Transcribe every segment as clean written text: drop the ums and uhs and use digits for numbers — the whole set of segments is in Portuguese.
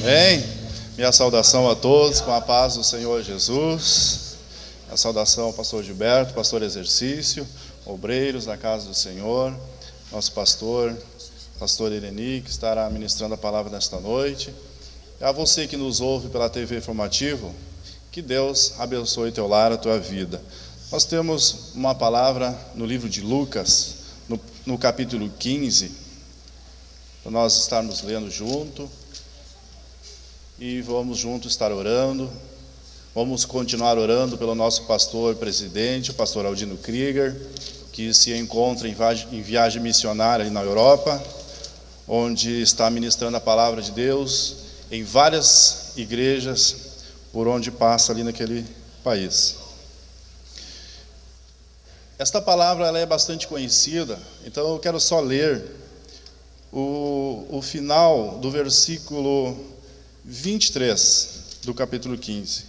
Amém? Minha saudação a todos, com a paz do Senhor Jesus. A saudação ao pastor Gilberto, pastor Exercício, obreiros da casa do Senhor, nosso pastor Ireni, que estará ministrando a palavra nesta noite. E a você que nos ouve pela TV Informativo, que Deus abençoe teu lar, a tua vida. Nós temos uma palavra no livro de Lucas, no capítulo 15, para nós estarmos lendo junto. E vamos juntos estar orando. Vamos continuar orando pelo nosso pastor presidente, o pastor Aldino Krieger, que se encontra em viagem missionária ali na Europa, onde está ministrando a palavra de Deus em várias igrejas por onde passa ali naquele país. Esta palavra ela é bastante conhecida, então eu quero só ler o final do versículo 23 do capítulo 15,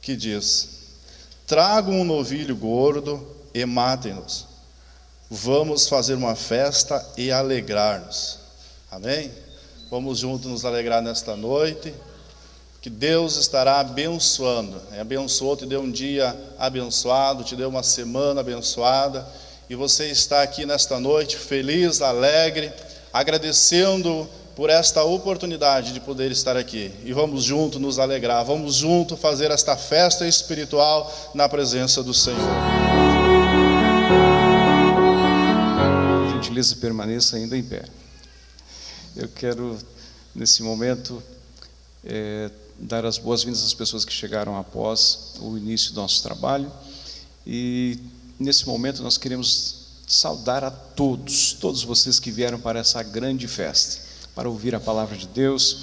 que diz: tragam um novilho gordo e matem-nos, vamos fazer uma festa e alegrar-nos. Amém? Vamos juntos nos alegrar nesta noite, que Deus estará abençoando. Abençoou, te deu um dia abençoado, te deu uma semana abençoada, e você está aqui nesta noite feliz, alegre, agradecendo por esta oportunidade de poder estar aqui. E vamos juntos nos alegrar, vamos juntos fazer esta festa espiritual na presença do Senhor. Por gentileza, permaneça ainda em pé. Eu quero, nesse momento, dar as boas-vindas às pessoas que chegaram após o início do nosso trabalho. E nesse momento nós queremos saudar a todos vocês que vieram para essa grande festa, para ouvir a palavra de Deus.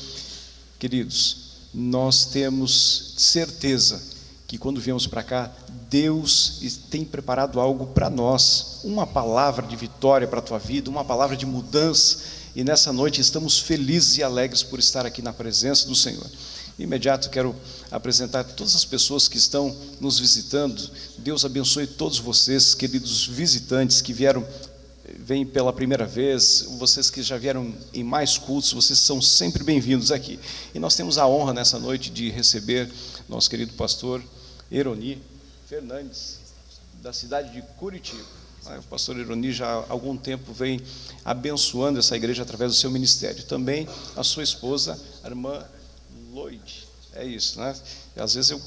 Queridos, nós temos certeza que quando viemos para cá, Deus tem preparado algo para nós, uma palavra de vitória para a tua vida, uma palavra de mudança, e nessa noite estamos felizes e alegres por estar aqui na presença do Senhor. De imediato quero apresentar todas as pessoas que estão nos visitando. Deus abençoe todos vocês, queridos visitantes que vêm pela primeira vez, vocês que já vieram em mais cultos, vocês são sempre bem-vindos aqui. E nós temos a honra nessa noite de receber nosso querido pastor Ironi Fernandes, da cidade de Curitiba. O pastor Ironi já há algum tempo vem abençoando essa igreja através do seu ministério. Também a sua esposa, a irmã Lloyd, é isso, né? E às vezes eu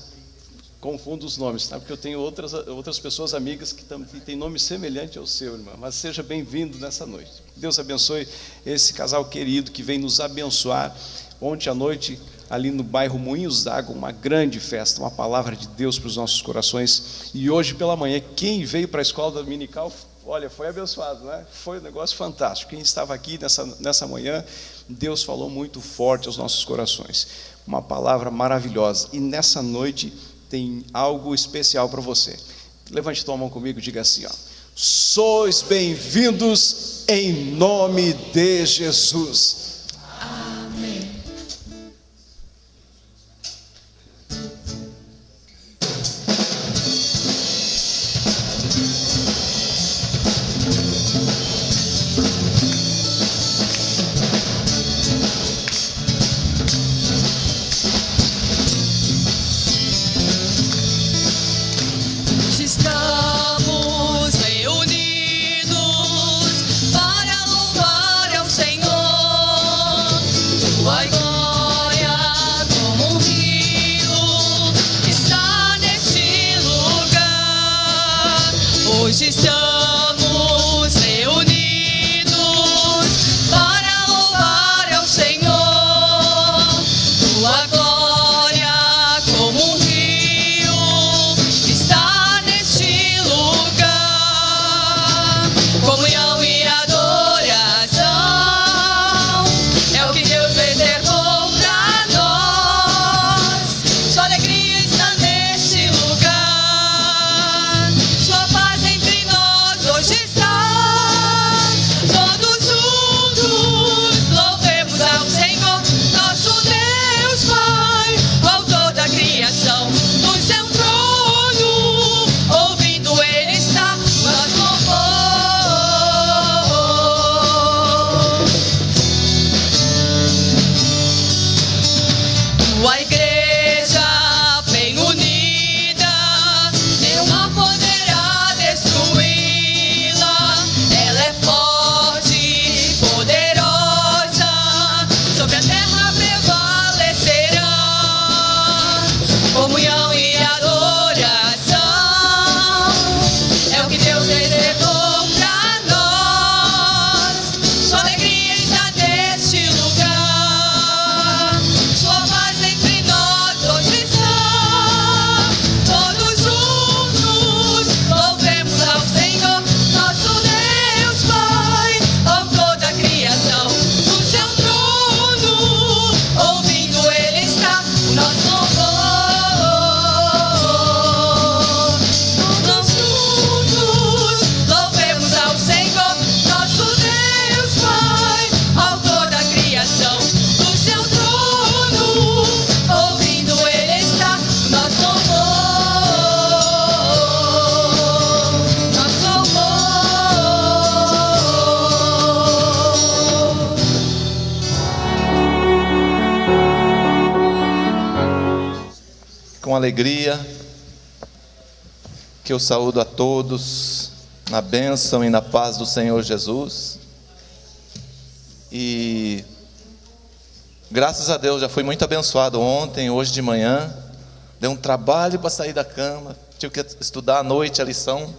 confundo os nomes, tá? Porque eu tenho outras pessoas amigas que têm nome semelhante ao seu, irmão. Mas seja bem-vindo nessa noite. Deus abençoe esse casal querido que vem nos abençoar. Ontem à noite, ali no bairro Moinhos d'Água, uma grande festa, uma palavra de Deus para os nossos corações. E hoje pela manhã, quem veio para a escola dominical, olha, foi abençoado, né? Foi um negócio fantástico. Quem estava aqui nessa manhã, Deus falou muito forte aos nossos corações. Uma palavra maravilhosa. E nessa noite tem algo especial para você. Levante tua mão comigo e diga assim, ó: sois bem-vindos em nome de Jesus. Amém. Estamos reunidos para louvar ao Senhor. Sua glória como um rio está neste lugar. Hoje estamos reunidos para louvar ao Senhor. Sua glória como um rio está neste lugar. Comunhão e adoração é o que Deus reservou com alegria que eu saúdo a todos na bênção e na paz do Senhor Jesus. E graças a Deus já fui muito abençoado ontem, hoje de manhã. Deu um trabalho para sair da cama, tive que estudar à noite a lição.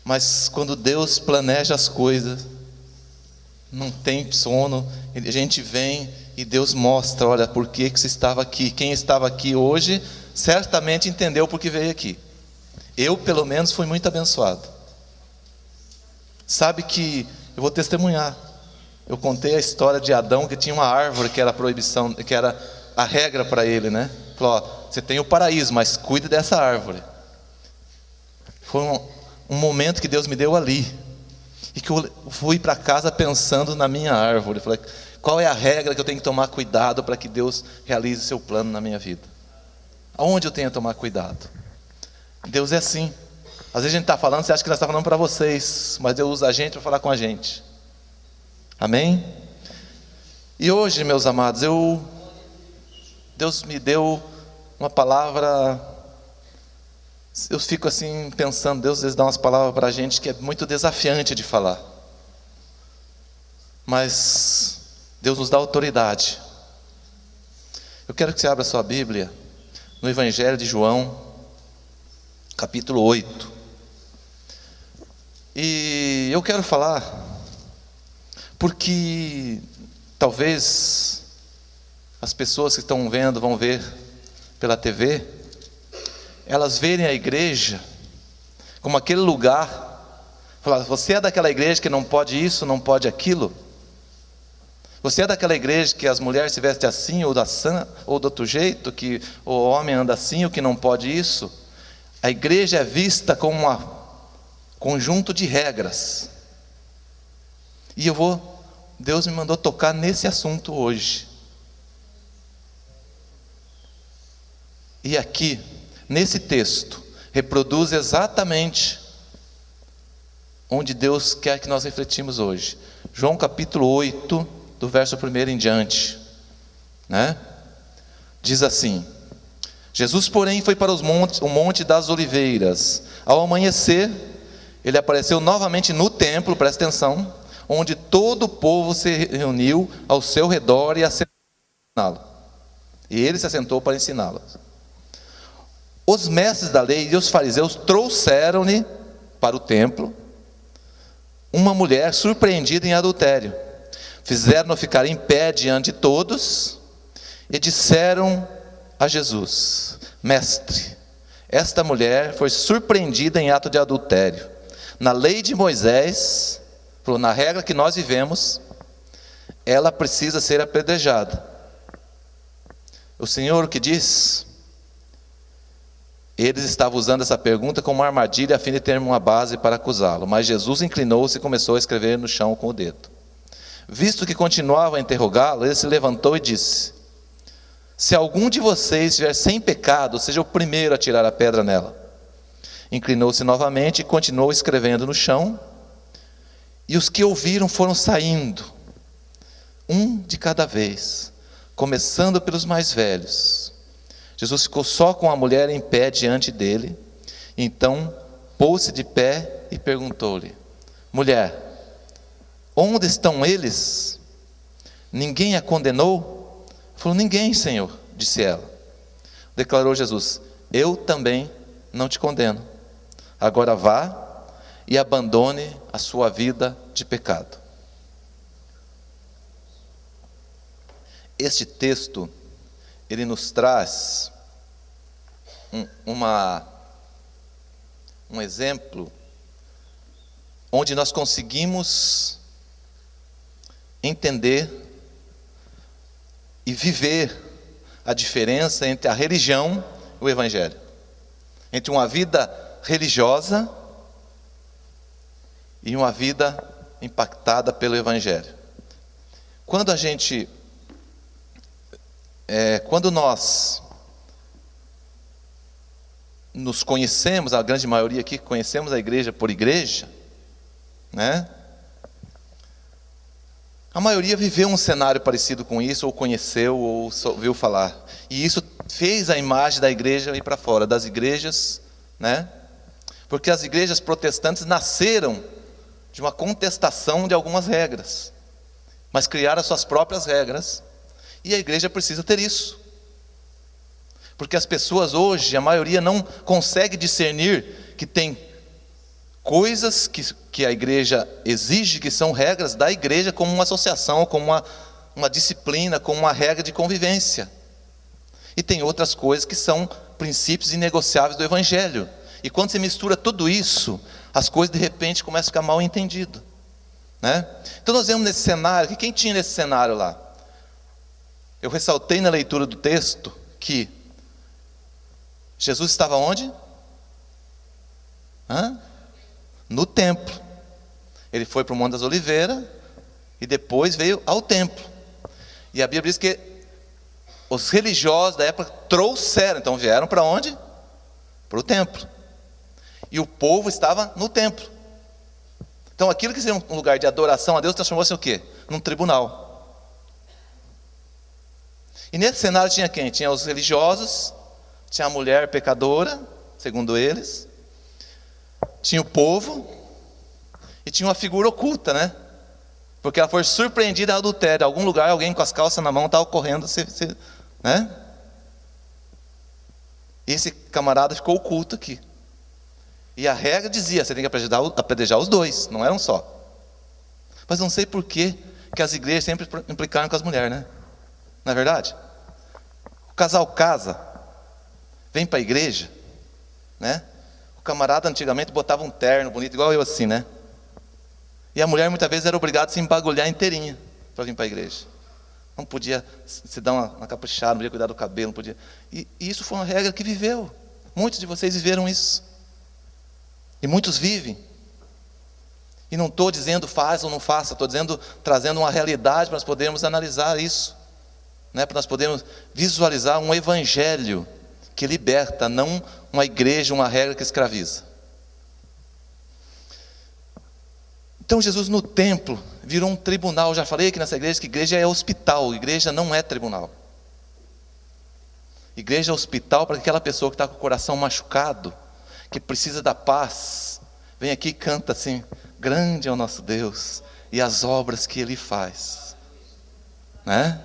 Mas quando Deus planeja as coisas, não tem sono, a gente vem e Deus mostra, olha, por que você estava aqui. Quem estava aqui hoje, certamente entendeu por que veio aqui. Eu, pelo menos, fui muito abençoado. Sabe que, eu vou testemunhar, eu contei a história de Adão, que tinha uma árvore que era a proibição, que era a regra para ele, né? Falou, ó, você tem o paraíso, mas cuide dessa árvore. Foi um momento que Deus me deu ali, e que eu fui para casa pensando na minha árvore. Falei, qual é a regra que eu tenho que tomar cuidado para que Deus realize o seu plano na minha vida? Aonde eu tenho que tomar cuidado? Deus é assim. Às vezes a gente está falando, você acha que nós estamos falando para vocês, mas Deus usa a gente para falar com a gente. Amém? E hoje, meus amados, Deus me deu uma palavra. Eu fico assim pensando, Deus às vezes dá umas palavras para a gente que é muito desafiante de falar. Mas Deus nos dá autoridade. Eu quero que você abra sua Bíblia no Evangelho de João, capítulo 8. E eu quero falar, porque talvez as pessoas que estão vendo, vão ver pela TV, elas verem a igreja como aquele lugar, falar, você é daquela igreja que não pode isso, não pode aquilo? Você é daquela igreja que as mulheres se vestem assim ou do outro jeito, que o homem anda assim, o que não pode isso? A igreja é vista como um conjunto de regras. E Deus me mandou tocar nesse assunto hoje. E aqui, nesse texto, reproduz exatamente onde Deus quer que nós refletimos hoje. João capítulo 8, do verso 1 em diante, né? Diz assim: Jesus, porém, foi para o monte das oliveiras. Ao amanhecer, ele apareceu novamente no templo, presta atenção, onde todo o povo se reuniu ao seu redor e assentou para ensiná-lo. E ele se assentou para ensiná-lo. Os mestres da lei e os fariseus trouxeram-lhe para o templo uma mulher surpreendida em adultério. Fizeram-no ficar em pé diante de todos e disseram a Jesus: Mestre, esta mulher foi surpreendida em ato de adultério. Na lei de Moisés, na regra que nós vivemos, ela precisa ser apedrejada. O Senhor o que diz? Eles estavam usando essa pergunta como uma armadilha a fim de ter uma base para acusá-lo. Mas Jesus inclinou-se e começou a escrever no chão com o dedo. Visto que continuava a interrogá-lo, ele se levantou e disse: Se algum de vocês estiver sem pecado, seja o primeiro a tirar a pedra nela. Inclinou-se novamente e continuou escrevendo no chão. E os que ouviram foram saindo, um de cada vez, começando pelos mais velhos. Jesus ficou só com a mulher em pé diante dele. Então pôs-se de pé e perguntou-lhe: Mulher, onde estão eles? Ninguém a condenou? Falou: Ninguém, Senhor, disse ela. Declarou Jesus: Eu também não te condeno. Agora vá e abandone a sua vida de pecado. Este texto, ele nos traz um exemplo onde nós conseguimos entender e viver a diferença entre a religião e o evangelho, entre uma vida religiosa e uma vida impactada pelo evangelho. Quando nós nos conhecemos, a grande maioria aqui conhecemos a igreja por igreja, né? A maioria viveu um cenário parecido com isso, ou conheceu, ou ouviu falar. E isso fez a imagem da igreja ir para fora, das igrejas, né? Porque as igrejas protestantes nasceram de uma contestação de algumas regras, mas criaram as suas próprias regras, e a igreja precisa ter isso. Porque as pessoas hoje, a maioria não consegue discernir que tem coisas que a igreja exige, que são regras da igreja, como uma associação, como uma disciplina, como uma regra de convivência. E tem outras coisas que são princípios inegociáveis do evangelho. E quando você mistura tudo isso, as coisas de repente começam a ficar mal entendidas, né? Então nós vemos nesse cenário, quem tinha nesse cenário lá? Eu ressaltei na leitura do texto que Jesus estava onde? No templo. Ele foi para o Monte das Oliveiras e depois veio ao templo. E a Bíblia diz que os religiosos da época trouxeram, então vieram para onde? Para o templo. E o povo estava no templo. Então aquilo que seria um lugar de adoração a Deus transformou-se em o quê? Num tribunal. E nesse cenário tinha quem? Tinha os religiosos, tinha a mulher pecadora, segundo eles, tinha o povo e tinha uma figura oculta, né? Porque ela foi surpreendida em adultério. Em algum lugar alguém com as calças na mão estava correndo, né? E esse camarada ficou oculto aqui. E a regra dizia, você tem que apedrejar os dois, não era um só. Mas não sei por que as igrejas sempre implicaram com as mulheres, né? Não é verdade? O casal casa, vem para a igreja, né? O camarada antigamente botava um terno bonito, igual eu assim, né? E a mulher muitas vezes era obrigada a se embagulhar inteirinha para vir para a igreja. Não podia se dar uma caprichada, não podia cuidar do cabelo, não podia. E isso foi uma regra que viveu. Muitos de vocês viveram isso. E muitos vivem. E não estou dizendo faça ou não faça, estou trazendo uma realidade para nós podermos analisar isso, né? Para nós podermos visualizar um evangelho que liberta, não uma igreja, uma regra que escraviza. Então Jesus no templo virou um tribunal. Eu já falei aqui nessa igreja que igreja é hospital, igreja não é tribunal. Igreja é hospital para aquela pessoa que está com o coração machucado, que precisa da paz, vem aqui e canta assim: grande é o nosso Deus e as obras que Ele faz, né?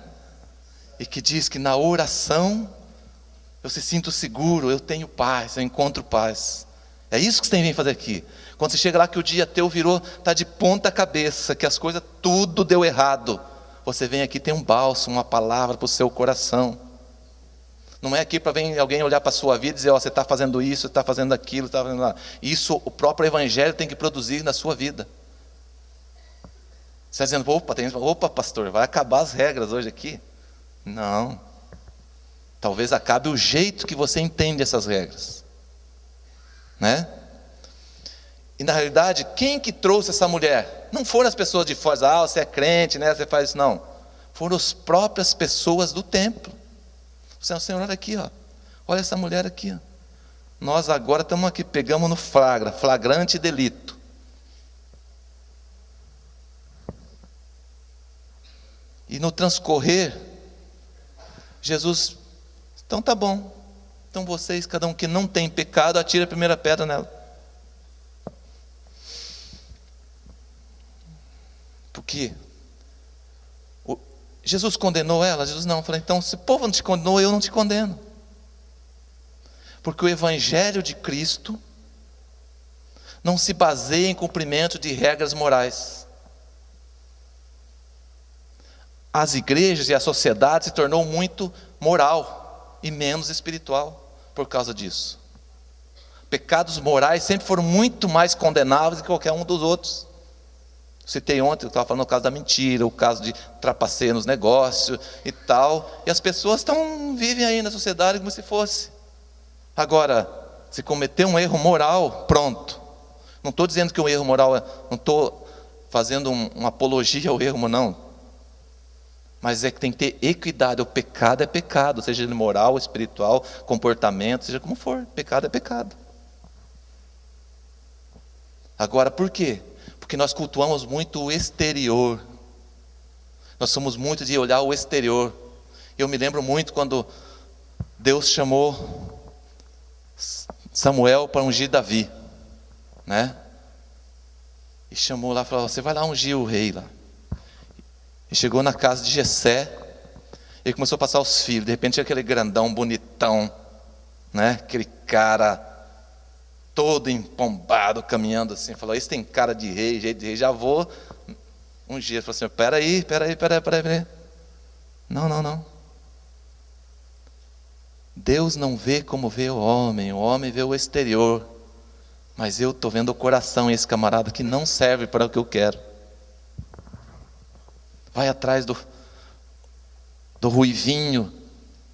E que diz que na oração eu se sinto seguro, eu tenho paz, eu encontro paz. É isso que você tem que vir fazer aqui. Quando você chega lá que o dia teu virou, está de ponta cabeça, que as coisas tudo deu errado, você vem aqui, tem um bálsamo, uma palavra para o seu coração. Não é aqui para vir alguém olhar para a sua vida e dizer: ó, você está fazendo isso, você está fazendo aquilo, está fazendo lá. Isso o próprio evangelho tem que produzir na sua vida. Você está dizendo: opa pastor, vai acabar as regras hoje aqui? Não. Talvez acabe o jeito que você entende essas regras, né? E na realidade, quem que trouxe essa mulher? Não foram as pessoas de fora: ah, você é crente, né? Você faz isso. Não. Foram as próprias pessoas do templo. Senhor, olha aqui, ó. Olha essa mulher aqui, ó. Nós agora estamos aqui, pegamos no flagrante delito. E no transcorrer, Jesus, então tá bom. Então vocês, cada um que não tem pecado, atira a primeira pedra nela. Por quê? Jesus condenou ela? Jesus não. Eu falei: então se o povo não te condenou, eu não te condeno. Porque o evangelho de Cristo não se baseia em cumprimento de regras morais. As igrejas e a sociedade se tornou muito moral e menos espiritual por causa disso. Pecados morais sempre foram muito mais condenáveis que qualquer um dos outros. Citei ontem, eu estava falando o caso da mentira, o caso de trapaceio nos negócios e tal. E as pessoas vivem aí na sociedade como se fosse. Agora, se cometer um erro moral, pronto. Não estou dizendo que um erro moral, não estou fazendo uma apologia ao erro, não. Mas é que tem que ter equidade. O pecado é pecado, seja ele moral, espiritual, comportamento, seja como for. Pecado é pecado. Agora, por quê? Porque nós cultuamos muito o exterior. Nós somos muito de olhar o exterior. Eu me lembro muito quando Deus chamou Samuel para ungir Davi, né? E chamou lá, falou: você vai lá ungir o rei lá. E chegou na casa de Jessé, e começou a passar os filhos. De repente, aquele grandão, bonitão, né? Aquele cara todo empombado, caminhando assim. Falou: esse tem cara de rei, jeito de rei, já vou ungir. Ele falou assim: peraí. Não. Deus não vê como vê o homem vê o exterior. Mas eu estou vendo o coração, esse camarada que não serve para o que eu quero. Vai atrás do ruivinho,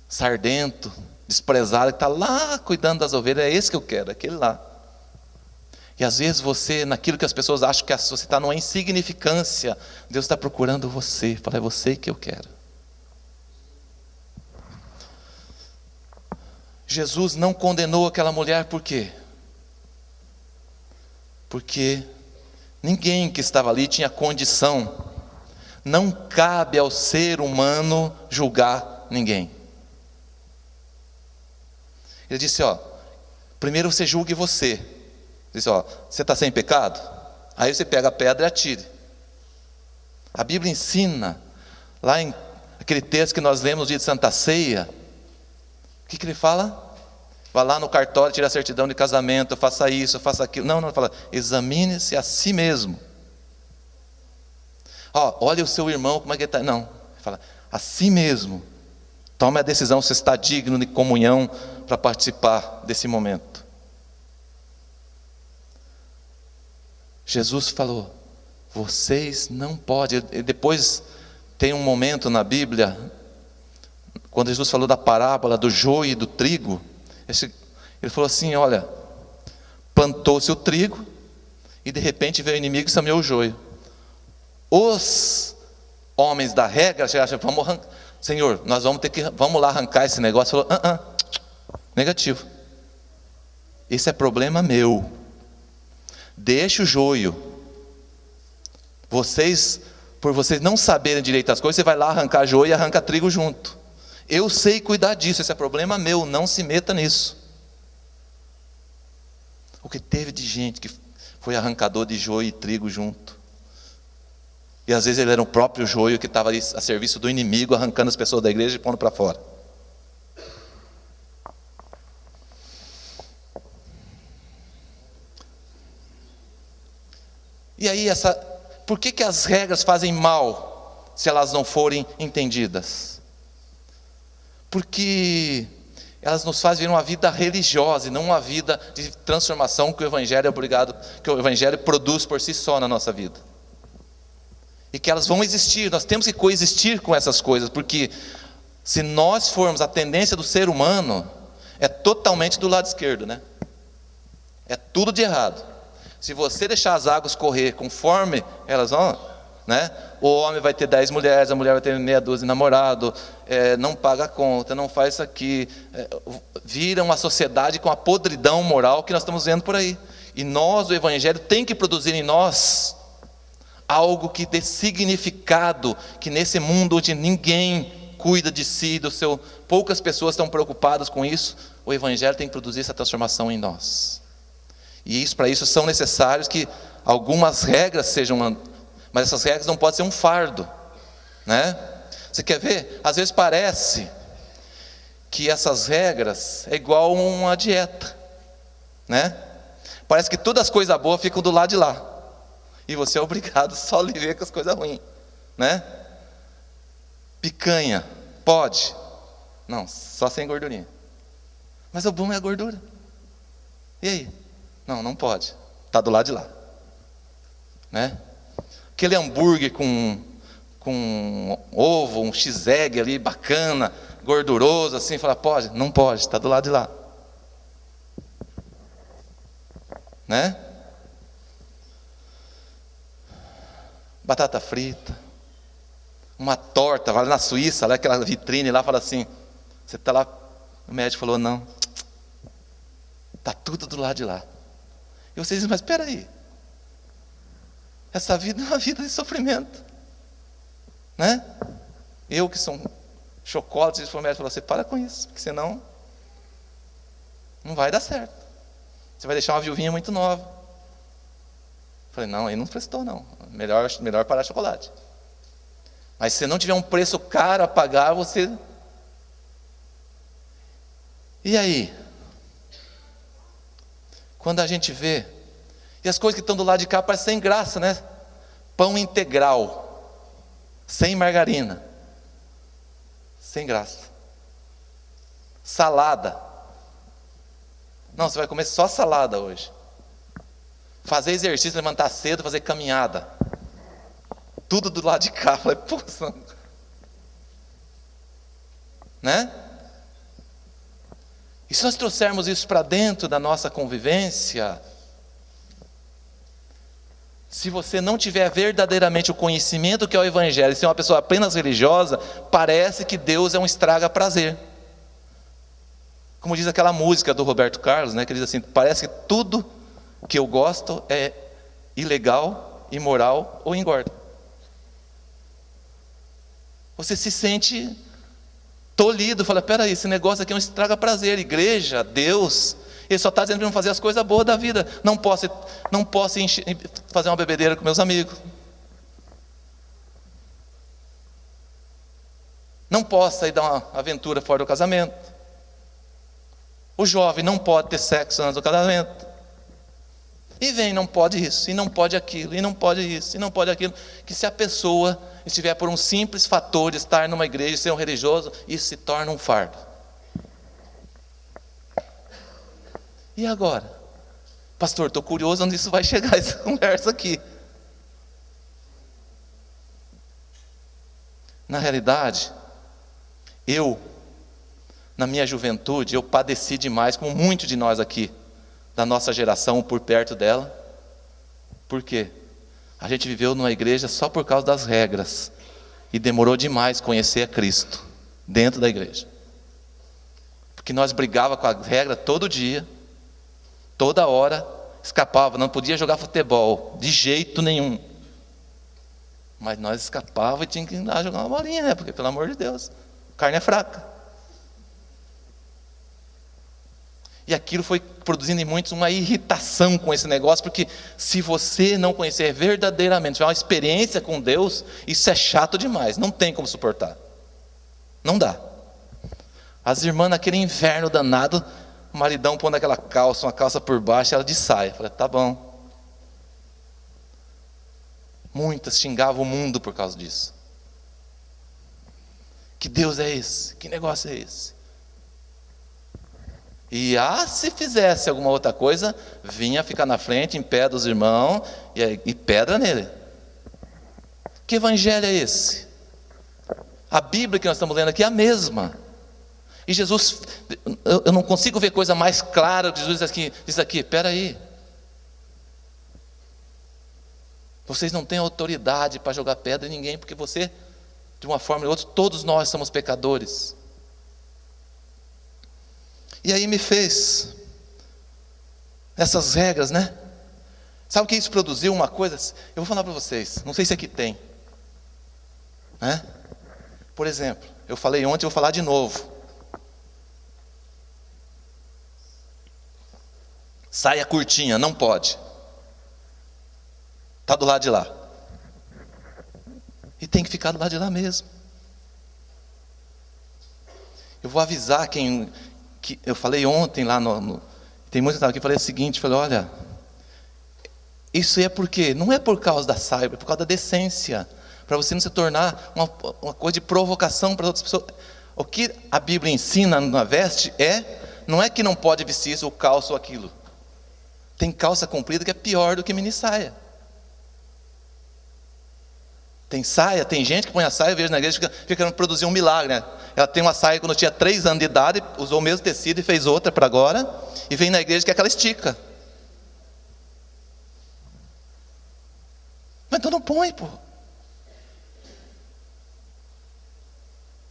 sardento, desprezado, que está lá cuidando das ovelhas. É esse que eu quero, aquele lá. E às vezes você, naquilo que as pessoas acham que você está numa insignificância, Deus está procurando você. Fala: é você que eu quero. Jesus não condenou aquela mulher por quê? Porque ninguém que estava ali tinha condição. Não cabe ao ser humano julgar ninguém. Ele disse: primeiro você julgue você. Ele disse: você está sem pecado? Aí você pega a pedra e atire. A Bíblia ensina, lá em aquele texto que nós lemos no dia de Santa Ceia, o que ele fala? Vá lá no cartório, tira a certidão de casamento, faça isso, faça aquilo. Não, ele fala: examine-se a si mesmo. Olha o seu irmão, como é que ele está. Não, ele fala: a si mesmo. Tome a decisão se está digno de comunhão para participar desse momento. Jesus falou: vocês não podem. E depois tem um momento na Bíblia, quando Jesus falou da parábola do joio e do trigo, ele falou assim: olha, plantou-se o trigo e de repente veio o inimigo e semeou o joio. Os homens da regra chegaram: vamos arrancar, Senhor, nós vamos lá arrancar esse negócio. Ele falou: negativo, esse é problema meu, deixa o joio. Por vocês não saberem direito as coisas, você vai lá arrancar joio e arranca trigo junto. Eu sei cuidar disso, esse é problema meu, não se meta nisso. O que teve de gente que foi arrancador de joio e trigo junto. E às vezes ele era o próprio joio que estava ali a serviço do inimigo, arrancando as pessoas da igreja e pondo para fora. E aí, por que as regras fazem mal se elas não forem entendidas? Porque elas nos fazem viver uma vida religiosa e não uma vida de transformação que o Evangelho que o Evangelho produz por si só na nossa vida. E que elas vão existir, nós temos que coexistir com essas coisas, porque se nós formos, a tendência do ser humano é totalmente do lado esquerdo, né? É tudo de errado. Se você deixar as águas correr conforme elas vão, né? O homem vai ter 10 mulheres, a mulher vai ter meia dúzia de namorado, não paga a conta, não faz isso aqui, vira uma sociedade com a podridão moral que nós estamos vendo por aí. E nós, o Evangelho, tem que produzir em nós algo que dê significado, que nesse mundo onde ninguém cuida de si, poucas pessoas estão preocupadas com isso, o Evangelho tem que produzir essa transformação em nós. E para isso são necessários que algumas regras sejam, mas essas regras não podem ser um fardo, né? Você quer ver? Às vezes parece que essas regras é igual uma dieta, né? Parece que todas as coisas boas ficam do lado de lá, e você é obrigado só a viver com as coisas ruins, né? Picanha, pode? Não, só sem gordurinha. Mas o bom é a gordura. E aí? Não pode. Está do lado de lá, né? Aquele hambúrguer com ovo, um x-egg ali, bacana, gorduroso, assim, fala: pode? Não pode, está do lado de lá, né? Batata frita, uma torta, vai lá na Suíça, lá aquela vitrine lá, fala assim, você está lá, o médico falou: não, está tudo do lado de lá. E vocês dizem: mas espera aí, essa vida é uma vida de sofrimento, né? Eu que sou um chocolate, o médico falou: você para com isso, porque senão Não vai dar certo. Você vai deixar uma viuvinha muito nova. Falei, não, aí não prestou não. Melhor parar de chocolate. Mas se não tiver um preço caro a pagar, você... E aí? Quando a gente vê... E as coisas que estão do lado de cá parecem sem graça, né? Pão integral, sem margarina, sem graça. Salada. Não, você vai comer só salada hoje. Fazer exercício, levantar cedo, fazer caminhada. Tudo do lado de cá. Falei, poxa. Né? E se nós trouxermos isso para dentro da nossa convivência, se você não tiver verdadeiramente o conhecimento que é o Evangelho, se é uma pessoa apenas religiosa, parece que Deus é um estraga-prazer. Como diz aquela música do Roberto Carlos, né, que diz assim, parece que tudo que eu gosto é ilegal, imoral ou engorda. Você se sente tolhido, fala, peraí, esse negócio aqui é um estraga-prazer, igreja, Deus, Ele só está dizendo para não fazer as coisas boas da vida. Não posso fazer uma bebedeira com meus amigos. Não posso sair dar uma aventura fora do casamento. O jovem não pode ter sexo antes do casamento. E vem, não pode isso, e não pode aquilo, e não pode isso, e não pode aquilo. Que se a pessoa estiver por um simples fator de estar numa igreja e ser um religioso, isso se torna um fardo. E agora? Pastor, estou curioso onde isso vai chegar, essa conversa aqui. Na realidade, na minha juventude, eu padeci demais, como muitos de nós aqui, da nossa geração, por perto dela. Por quê? A gente viveu numa igreja só por causa das regras, e demorou demais conhecer a Cristo, dentro da igreja. Porque nós brigávamos com a regra todo dia, toda hora, escapava, não podia jogar futebol, de jeito nenhum. Mas nós escapávamos e tínhamos que ir lá jogar uma bolinha, né? Porque, pelo amor de Deus, carne é fraca. E aquilo foi produzindo em muitos uma irritação com esse negócio, porque se você não conhecer verdadeiramente, tiver uma experiência com Deus, isso é chato demais, não tem como suportar. Não dá. As irmãs naquele inverno danado, o maridão pondo aquela calça, uma calça por baixo, ela de saia. Eu falei, tá bom. Muitas xingavam o mundo por causa disso. Que Deus é esse? Que negócio é esse? E se fizesse alguma outra coisa, vinha ficar na frente, em pé dos irmãos, e pedra nele. Que evangelho é esse? A Bíblia que nós estamos lendo aqui é a mesma. E Jesus, eu não consigo ver coisa mais clara de Jesus diz aqui, espera aí. Vocês não têm autoridade para jogar pedra em ninguém, porque você, de uma forma ou outra, todos nós somos pecadores. E aí me fez essas regras, né? Sabe o que isso produziu? Uma coisa, eu vou falar para vocês, não sei se aqui tem, né? Por exemplo, eu falei ontem, eu vou falar de novo. Saia curtinha, não pode. Está do lado de lá. E tem que ficar do lado de lá mesmo. Eu vou avisar que eu falei ontem lá tem muitos que estavam aqui, falei o seguinte, falei, olha, isso é porque, não é por causa da saia, é por causa da decência, para você não se tornar uma coisa de provocação para outras pessoas. O que a Bíblia ensina na veste não é que não pode vestir isso, ou calça ou aquilo. Tem calça comprida que é pior do que mini saia. Tem saia, tem gente que põe a saia, eu vejo na igreja, fica querendo produzir um milagre, né? Ela tem uma saia quando tinha 3 anos de idade, usou o mesmo tecido e fez outra para agora, e vem na igreja que é aquela estica. Mas então não põe, pô.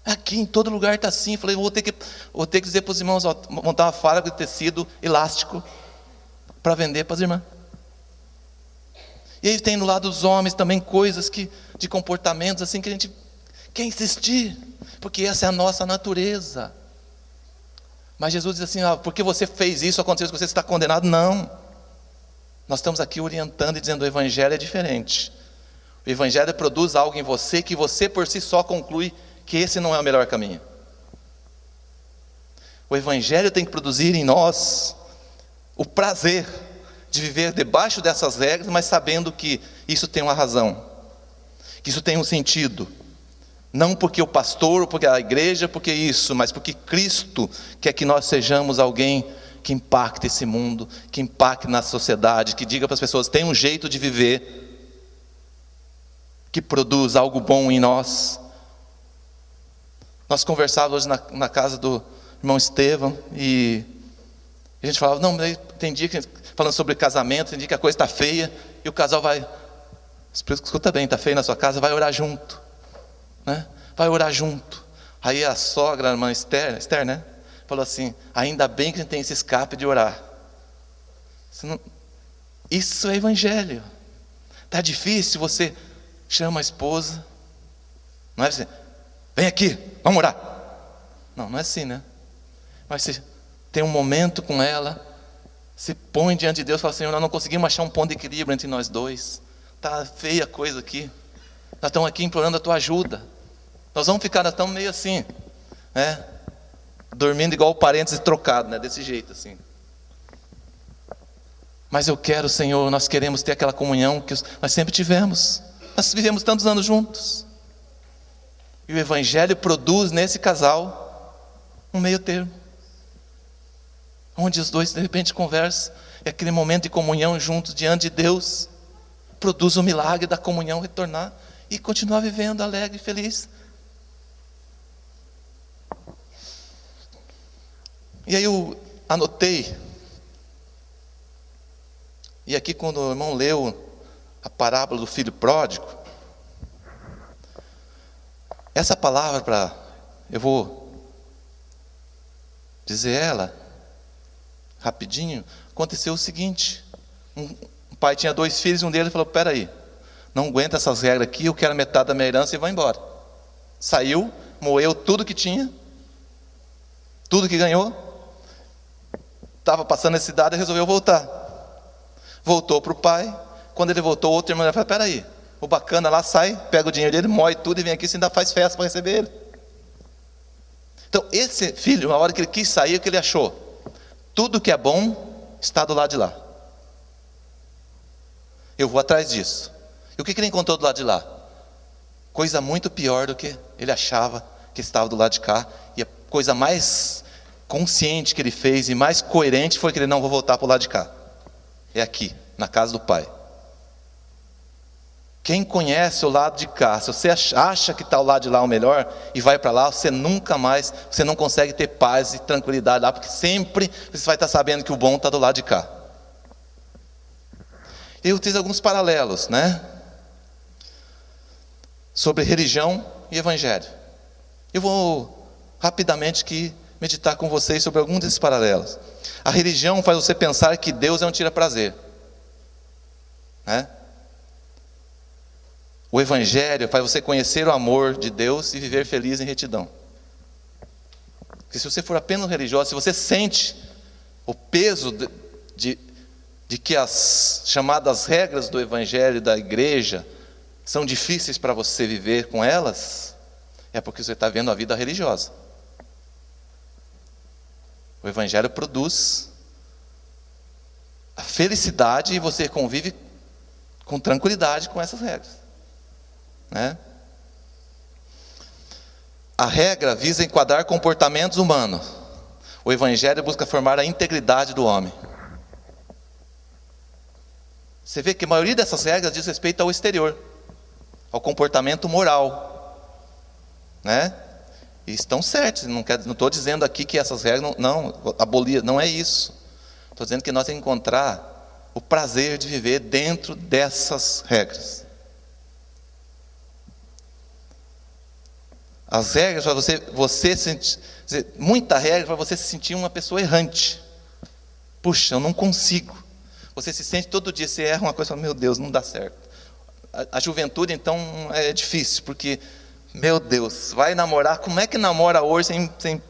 Aqui em todo lugar está assim. Falei, vou ter que dizer para os irmãos, montar uma fábrica de tecido elástico para vender para as irmãs. E aí tem do lado dos homens também coisas de comportamentos assim que a gente quer insistir, porque essa é a nossa natureza. Mas Jesus diz assim: porque você fez isso, aconteceu com você está condenado. Não. Nós estamos aqui orientando e dizendo: o Evangelho é diferente. O Evangelho produz algo em você que você por si só conclui que esse não é o melhor caminho. O Evangelho tem que produzir em nós o prazer de viver debaixo dessas regras, mas sabendo que isso tem uma razão, que isso tem um sentido. Não porque o pastor, ou porque a igreja, porque isso, mas porque Cristo quer que nós sejamos alguém que impacte esse mundo, que impacte na sociedade, que diga para as pessoas: tem um jeito de viver que produz algo bom em nós. Nós conversávamos hoje na casa do irmão Estevão, e a gente falava: não, tem dia que falando sobre casamento, tem dia que a coisa está feia, e o casal vai, escuta bem, está feio na sua casa, vai orar junto, né? Vai orar junto. Aí a sogra, a irmã Esther, né, falou assim: ainda bem que a gente tem esse escape de orar. Isso é evangelho. Está difícil, você chama a esposa, não é assim: vem aqui, vamos orar. Não, não é assim, né? Mas você tem um momento com ela, se põe diante de Deus e fala: Senhor, nós não conseguimos achar um ponto de equilíbrio entre nós dois, está feia a coisa aqui, nós estamos aqui implorando a tua ajuda. Nós vamos ficar, nós estamos meio assim, né? Dormindo igual o parênteses trocado, né? Desse jeito assim. Mas eu quero, Senhor, nós queremos ter aquela comunhão que nós sempre tivemos. Nós vivemos tantos anos juntos. E o Evangelho produz nesse casal um meio termo, onde os dois de repente conversam, e aquele momento de comunhão juntos diante de Deus produz o milagre da comunhão retornar e continuar vivendo alegre e feliz. E aí eu anotei, e aqui quando o irmão leu a parábola do filho pródigo, essa palavra, eu vou dizer ela rapidinho. Aconteceu o seguinte: um pai tinha 2 filhos, um deles falou: peraí, não aguento essas regras aqui, eu quero metade da minha herança e vou embora. Saiu, moeu tudo que tinha, tudo que ganhou, estava passando na cidade e resolveu voltar. Voltou para o pai. Quando ele voltou, outro irmão falou: peraí, o bacana lá sai, pega o dinheiro dele, moe tudo e vem aqui, você ainda faz festa para receber ele. Então esse filho, na hora que ele quis sair, o que ele achou? Tudo que é bom está do lado de lá, eu vou atrás disso. E o que ele encontrou do lado de lá? Coisa muito pior do que ele achava que estava do lado de cá. E a coisa mais consciente que ele fez e mais coerente foi que ele: não vou voltar para o lado de cá, é aqui, na casa do pai. Quem conhece o lado de cá, se você acha que está o lado de lá o melhor e vai para lá, você nunca mais, você não consegue ter paz e tranquilidade lá, porque sempre você vai estar sabendo que o bom está do lado de cá. Eu fiz alguns paralelos, né, sobre religião e evangelho. Eu vou rapidamente aqui meditar com vocês sobre alguns desses paralelos. A religião faz você pensar que Deus é um tira-prazer, né? O Evangelho faz você conhecer o amor de Deus e viver feliz em retidão. Porque se você for apenas religioso, se você sente o peso de que as chamadas regras do Evangelho da igreja são difíceis para você viver com elas, é porque você está vendo a vida religiosa. O Evangelho produz a felicidade e você convive com tranquilidade com essas regras, né? A regra visa enquadrar comportamentos humanos. O Evangelho busca formar a integridade do homem. Você vê que a maioria dessas regras diz respeito ao exterior, ao comportamento moral, né? E estão certos. Não estou dizendo aqui que essas regras não abolir, não é isso. Estou dizendo que nós temos que encontrar o prazer de viver dentro dessas regras. As regras para você sentir, muita regra para você se sentir uma pessoa errante. Puxa, eu não consigo. Você se sente todo dia, você erra uma coisa e fala: meu Deus, não dá certo. A juventude então é difícil, porque, meu Deus, vai namorar, como é que namora hoje sem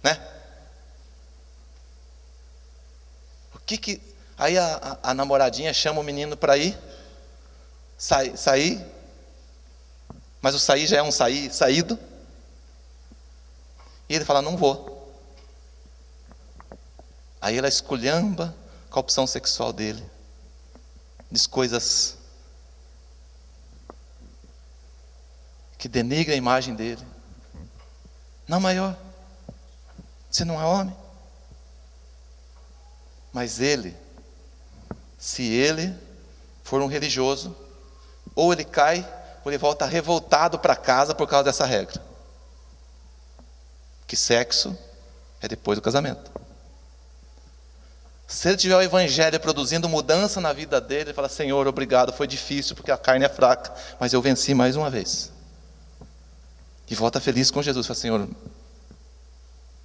né? Aí a namoradinha chama o menino para ir sair, mas o sair já é um saído, e ele fala: não vou. Aí ela esculhamba com a opção sexual dele, diz coisas que denigram a imagem dele. Não, maior, você não é homem. Mas ele, se ele for um religioso, ou ele cai, ou ele volta revoltado para casa por causa dessa regra. Que sexo é depois do casamento. Se ele tiver o evangelho produzindo mudança na vida dele, ele fala: Senhor, obrigado, foi difícil porque a carne é fraca, mas eu venci mais uma vez. E volta feliz com Jesus, fala: Senhor,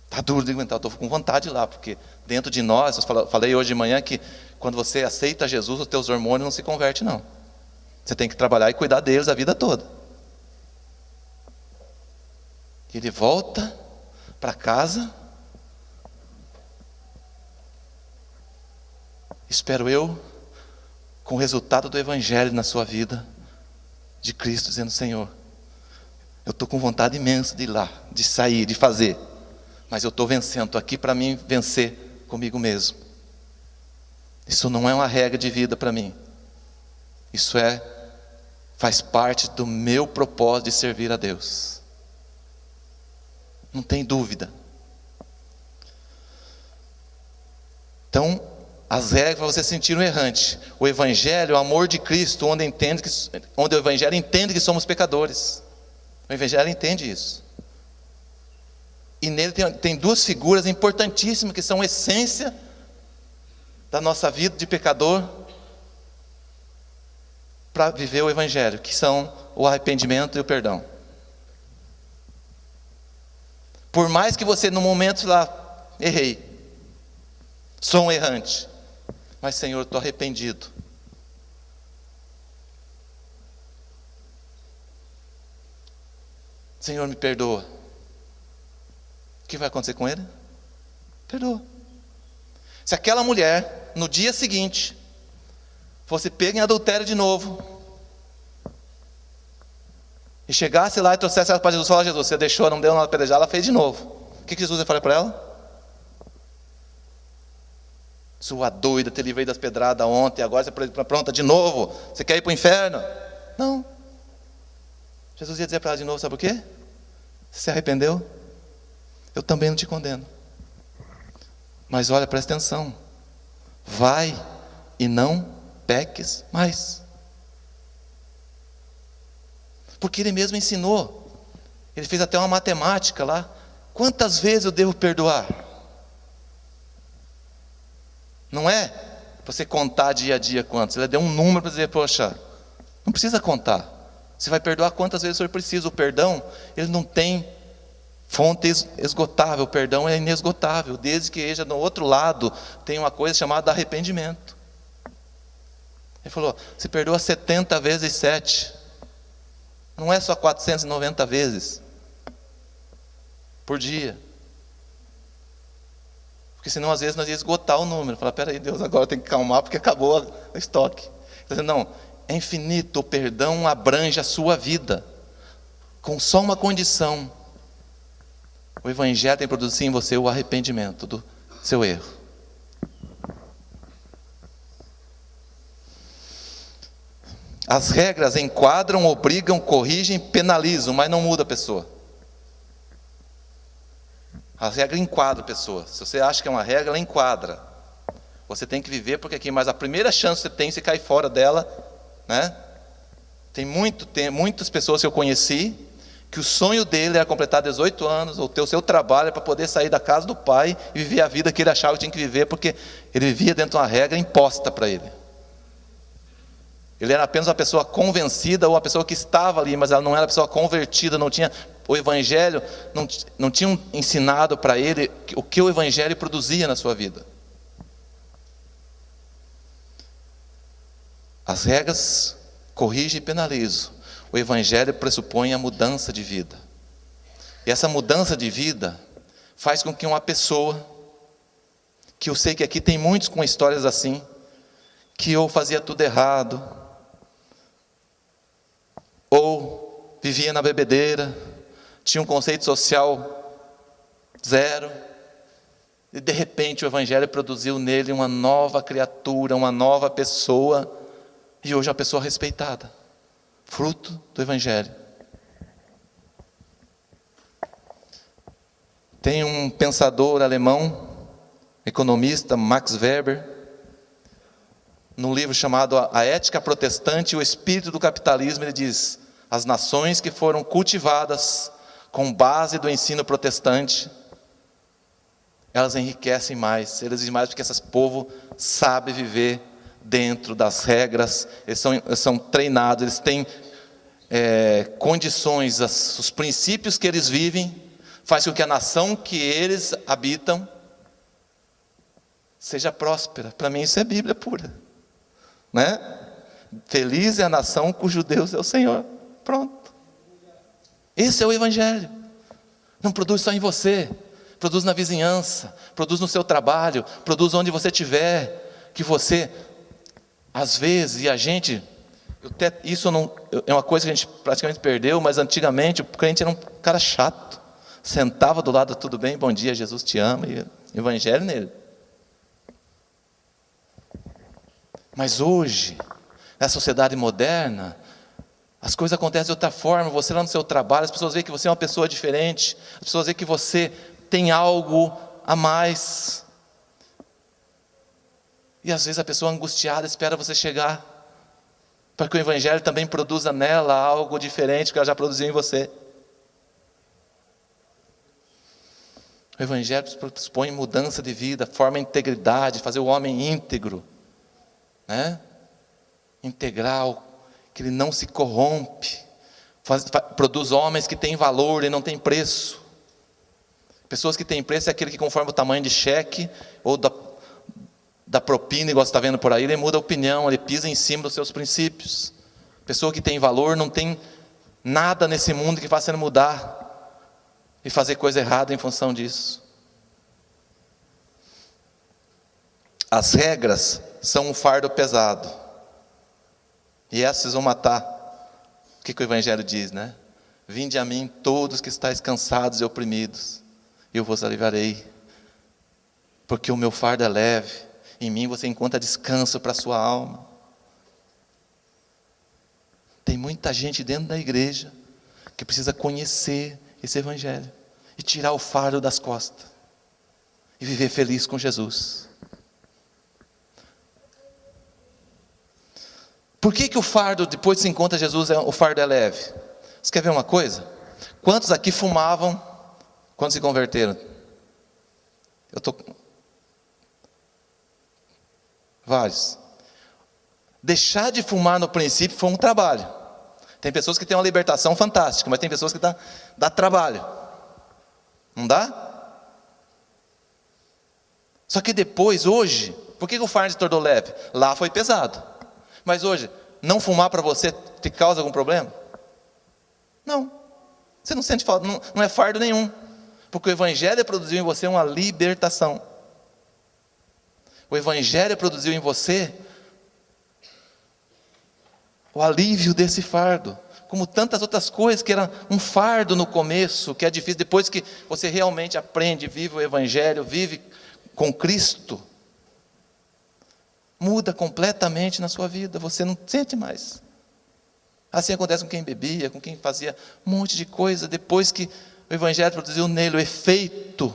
está duro de aguentar, eu estou com vontade de ir lá, porque dentro de nós, eu falei hoje de manhã que quando você aceita Jesus, os teus hormônios não se convertem, não. Você tem que trabalhar e cuidar deles a vida toda. E ele volta para casa, espero eu, com o resultado do evangelho na sua vida, de Cristo, dizendo: Senhor, eu estou com vontade imensa de ir lá, de sair, de fazer, mas eu estou vencendo, estou aqui para mim vencer comigo mesmo. Isso não é uma regra de vida para mim. Isso faz parte do meu propósito de servir a Deus. Não tem dúvida. Então, as regras para você sentir um errante. O Evangelho, o amor de Cristo, onde o Evangelho entende que somos pecadores. O Evangelho entende isso. E nele tem duas figuras importantíssimas que são essência da nossa vida de pecador para viver o Evangelho, que são o arrependimento e o perdão. Por mais que você no momento lá, errei, sou um errante, mas Senhor, estou arrependido. Senhor, me perdoa. O que vai acontecer com ele? Perdoa. Se aquela mulher, no dia seguinte, fosse pega em adultério de novo, e chegasse lá e trouxesse ela para Jesus e falasse: Jesus, você deixou, não deu nada para ela fez de novo. O que Jesus ia falar para ela? Sua doida, te livrei das pedradas ontem, agora você está pronta de novo, você quer ir para o inferno? Não. Jesus ia dizer para ela de novo: sabe por quê? Você se arrependeu? Eu também não te condeno. Mas olha, presta atenção. Vai e não peques mais. Porque ele mesmo ensinou. Ele fez até uma matemática lá. Quantas vezes eu devo perdoar? Não é você contar dia a dia quantos. Ele deu um número para dizer: poxa, não precisa contar. Você vai perdoar quantas vezes for preciso. O perdão, ele não tem fonte esgotável. O perdão é inesgotável. Desde que esteja no outro lado, tem uma coisa chamada arrependimento. Ele falou: você perdoa 70 vezes 7. Não é só 490 vezes por dia. Porque senão às vezes nós ia esgotar o número. Falar: peraí, Deus, agora tem que calmar porque acabou o estoque. Então, não, é infinito. O perdão abrange a sua vida, com só uma condição: o Evangelho tem que produzir em você o arrependimento do seu erro. As regras enquadram, obrigam, corrigem, penalizam, mas não muda a pessoa. A regra enquadra a pessoa. Se você acha que é uma regra, ela enquadra. Você tem que viver porque aqui, mas a primeira chance que você tem, você cai fora dela, né? Tem muitas pessoas que eu conheci que o sonho dele era completar 18 anos, ou ter o seu trabalho para poder sair da casa do pai e viver a vida que ele achava que tinha que viver, porque ele vivia dentro de uma regra imposta para ele. Ele era apenas uma pessoa convencida, ou uma pessoa que estava ali, mas ela não era uma pessoa convertida, não tinha o Evangelho, não tinham ensinado para ele o que o Evangelho produzia na sua vida. As regras corrigem e penalizam. O Evangelho pressupõe a mudança de vida. E essa mudança de vida faz com que uma pessoa, que eu sei que aqui tem muitos com histórias assim, que ou fazia tudo errado, ou vivia na bebedeira, tinha um conceito social zero, e de repente o Evangelho produziu nele uma nova criatura, uma nova pessoa, e hoje é uma pessoa respeitada, fruto do Evangelho. Tem um pensador alemão, economista, Max Weber, num livro chamado A Ética Protestante e o Espírito do Capitalismo, ele diz: as nações que foram cultivadas com base do ensino protestante, elas enriquecem mais, eles dizem mais porque esse povo sabe viver dentro das regras, eles são treinados, eles têm condições, os princípios que eles vivem, faz com que a nação que eles habitam seja próspera. Para mim isso é Bíblia pura, né? Feliz é a nação cujo Deus é o Senhor. Pronto. Esse é o Evangelho. Não produz só em você, produz na vizinhança, produz no seu trabalho, produz onde você estiver, que você, às vezes, e a gente, isso não, é uma coisa que a gente praticamente perdeu, mas antigamente o crente era um cara chato, sentava do lado, tudo bem, bom dia, Jesus te ama, e Evangelho nele. Mas hoje, na sociedade moderna, as coisas acontecem de outra forma. Você lá no seu trabalho, as pessoas veem que você é uma pessoa diferente, as pessoas veem que você tem algo a mais, e às vezes a pessoa angustiada espera você chegar, para que o Evangelho também produza nela algo diferente que ela já produziu em você. O Evangelho propõe mudança de vida, forma integridade, fazer o homem íntegro, né? Integral, que ele não se corrompe, produz homens que têm valor e não têm preço. Pessoas que têm preço é aquele que, conforme o tamanho de cheque ou da propina, igual você está vendo por aí, ele muda a opinião, ele pisa em cima dos seus princípios. Pessoa que tem valor não tem nada nesse mundo que faça ele mudar e fazer coisa errada em função disso. As regras são um fardo pesado, e essas vão matar. O que o Evangelho diz, né? Vinde a mim todos que estáis cansados e oprimidos, e eu vos aliviarei, porque o meu fardo é leve, em mim você encontra descanso para a sua alma. Tem muita gente dentro da igreja que precisa conhecer esse Evangelho e tirar o fardo das costas e viver feliz com Jesus. Por que o fardo, depois que se encontra Jesus, o fardo é leve? Você quer ver uma coisa? Quantos aqui fumavam quando se converteram? Vários. Deixar de fumar no princípio foi um trabalho. Tem pessoas que têm uma libertação fantástica, mas tem pessoas que dá trabalho. Não dá? Só que depois, hoje, por que o fardo se tornou leve? Lá foi pesado. Mas hoje, não fumar para você te causa algum problema? Não. Você não sente falta, não é fardo nenhum. Porque o Evangelho produziu em você uma libertação. O Evangelho produziu em você o alívio desse fardo. Como tantas outras coisas que eram um fardo no começo, que é difícil, depois que você realmente aprende, vive o Evangelho, vive com Cristo, muda completamente na sua vida, você não sente mais. Assim acontece com quem bebia, com quem fazia um monte de coisa, depois que o Evangelho produziu nele o efeito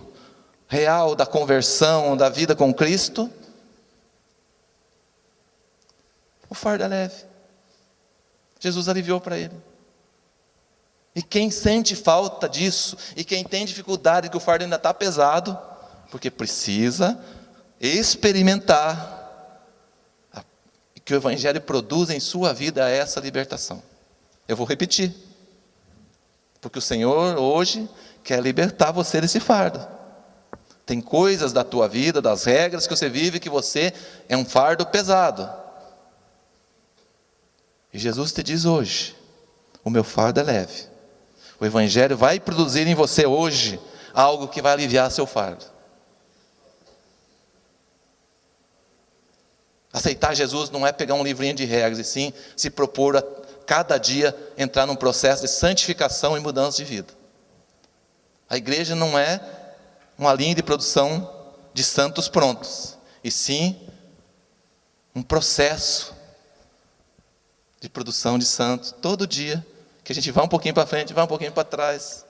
real da conversão, da vida com Cristo, o fardo é leve. Jesus aliviou para ele. E quem sente falta disso, e quem tem dificuldade que o fardo ainda está pesado, porque precisa experimentar que o Evangelho produz em sua vida essa libertação. Eu vou repetir, porque o Senhor hoje quer libertar você desse fardo. Tem coisas da tua vida, das regras que você vive, que você é um fardo pesado. E Jesus te diz hoje: o meu fardo é leve. O Evangelho vai produzir em você hoje algo que vai aliviar seu fardo. Aceitar Jesus não é pegar um livrinho de regras, e sim se propor a cada dia entrar num processo de santificação e mudança de vida. A igreja não é uma linha de produção de santos prontos, e sim um processo de produção de santos, todo dia, que a gente vai um pouquinho para frente, vai um pouquinho para trás,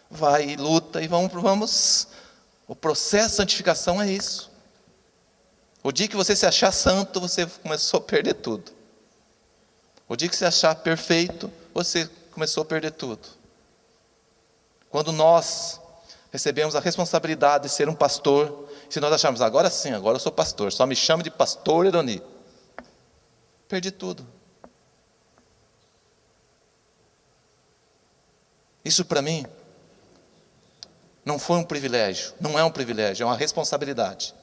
vai e luta, e vamos. O processo de santificação é isso. O dia que você se achar santo, você começou a perder tudo. O dia que você achar perfeito, você começou a perder tudo. Quando nós recebemos a responsabilidade de ser um pastor, se nós acharmos, agora sim, agora eu sou pastor, só me chame de pastor Eroni, perdi tudo. Isso para mim não foi um privilégio, não é um privilégio, é uma responsabilidade.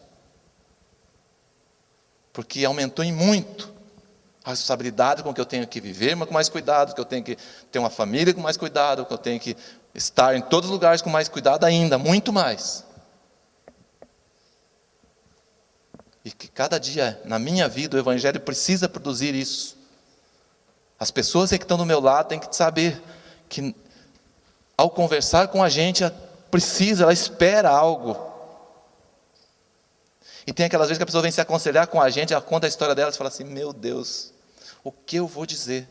Porque aumentou em muito a responsabilidade com que eu tenho que viver, mas com mais cuidado, que eu tenho que ter uma família com mais cuidado, que eu tenho que estar em todos os lugares com mais cuidado ainda, muito mais. E que cada dia na minha vida o Evangelho precisa produzir isso. As pessoas que estão do meu lado têm que saber que ao conversar com a gente, ela espera algo. E tem aquelas vezes que a pessoa vem se aconselhar com a gente, ela conta a história dela e fala assim, meu Deus, o que eu vou dizer?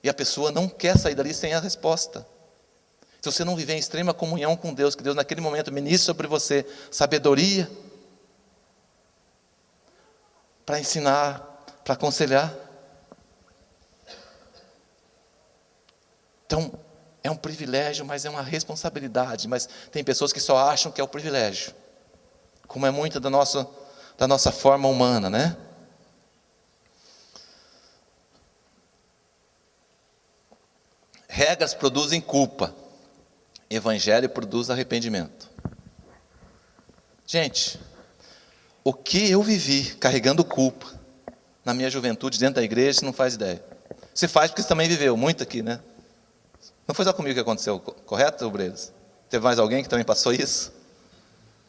E a pessoa não quer sair dali sem a resposta. Se você não viver em extrema comunhão com Deus, que Deus naquele momento ministre sobre você sabedoria, para ensinar, para aconselhar. Então, é um privilégio, mas é uma responsabilidade. Mas tem pessoas que só acham que é o privilégio. Como é muito da nossa forma humana, né? Regras produzem culpa. Evangelho produz arrependimento. Gente, o que eu vivi carregando culpa na minha juventude dentro da igreja, você não faz ideia. Você faz porque você também viveu muito aqui, né? Não foi só comigo que aconteceu, correto, obreiros? Teve mais alguém que também passou isso?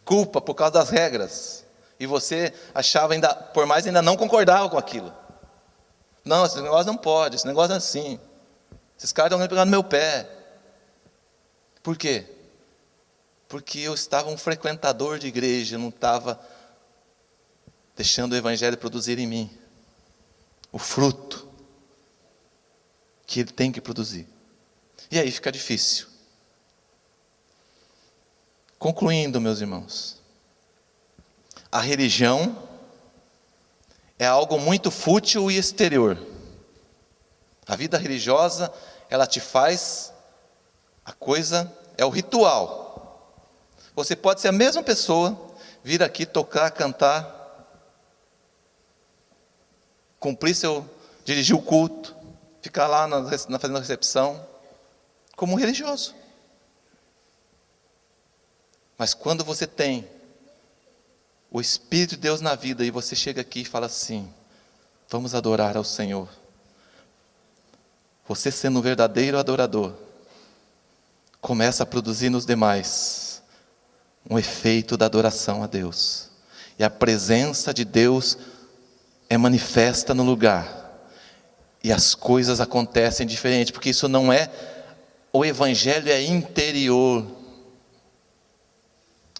Culpa por causa das regras. E você achava ainda, por mais ainda não concordava com aquilo. Não, esse negócio não pode, esse negócio é assim. Esses caras estão pegando no meu pé. Por quê? Porque eu estava um frequentador de igreja, eu não estava deixando o Evangelho produzir em mim o fruto que ele tem que produzir. E aí fica difícil. Concluindo, meus irmãos, a religião é algo muito fútil e exterior. A vida religiosa, ela te faz, a coisa é o ritual. Você pode ser a mesma pessoa, vir aqui tocar, cantar, dirigir o culto, ficar lá fazendo a recepção, como um religioso. Mas quando você tem o Espírito de Deus na vida e você chega aqui e fala assim, vamos adorar ao Senhor. Você sendo um verdadeiro adorador, começa a produzir nos demais um efeito da adoração a Deus. E a presença de Deus é manifesta no lugar. E as coisas acontecem diferente, porque isso não é, o Evangelho é interior.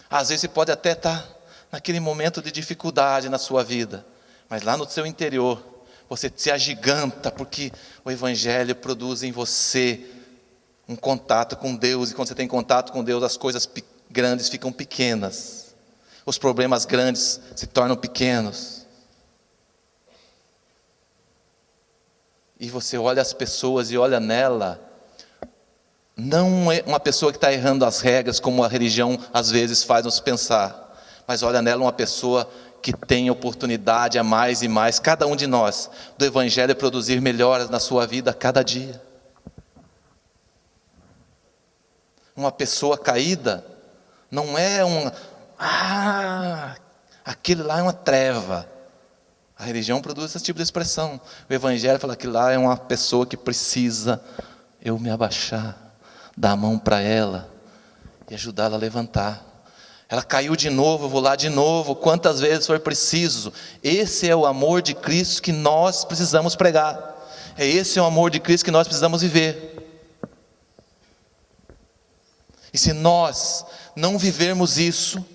Às vezes você pode até estar naquele momento de dificuldade na sua vida, mas lá no seu interior, você se agiganta, porque o Evangelho produz em você um contato com Deus, e quando você tem contato com Deus, as coisas grandes ficam pequenas, os problemas grandes se tornam pequenos. E você olha as pessoas e olha nela, não é uma pessoa que está errando as regras, como a religião às vezes faz nos pensar, mas olha nela uma pessoa que tem oportunidade a mais e mais, cada um de nós, do Evangelho produzir melhoras na sua vida a cada dia. Uma pessoa caída não é aquele lá é uma treva. A religião produz esse tipo de expressão. O Evangelho fala que lá é uma pessoa que precisa eu me abaixar, dar a mão para ela e ajudá-la a levantar. Ela caiu de novo, eu vou lá de novo, quantas vezes for preciso. Esse é o amor de Cristo que nós precisamos pregar. Esse é o amor de Cristo que nós precisamos viver. E se nós não vivermos isso,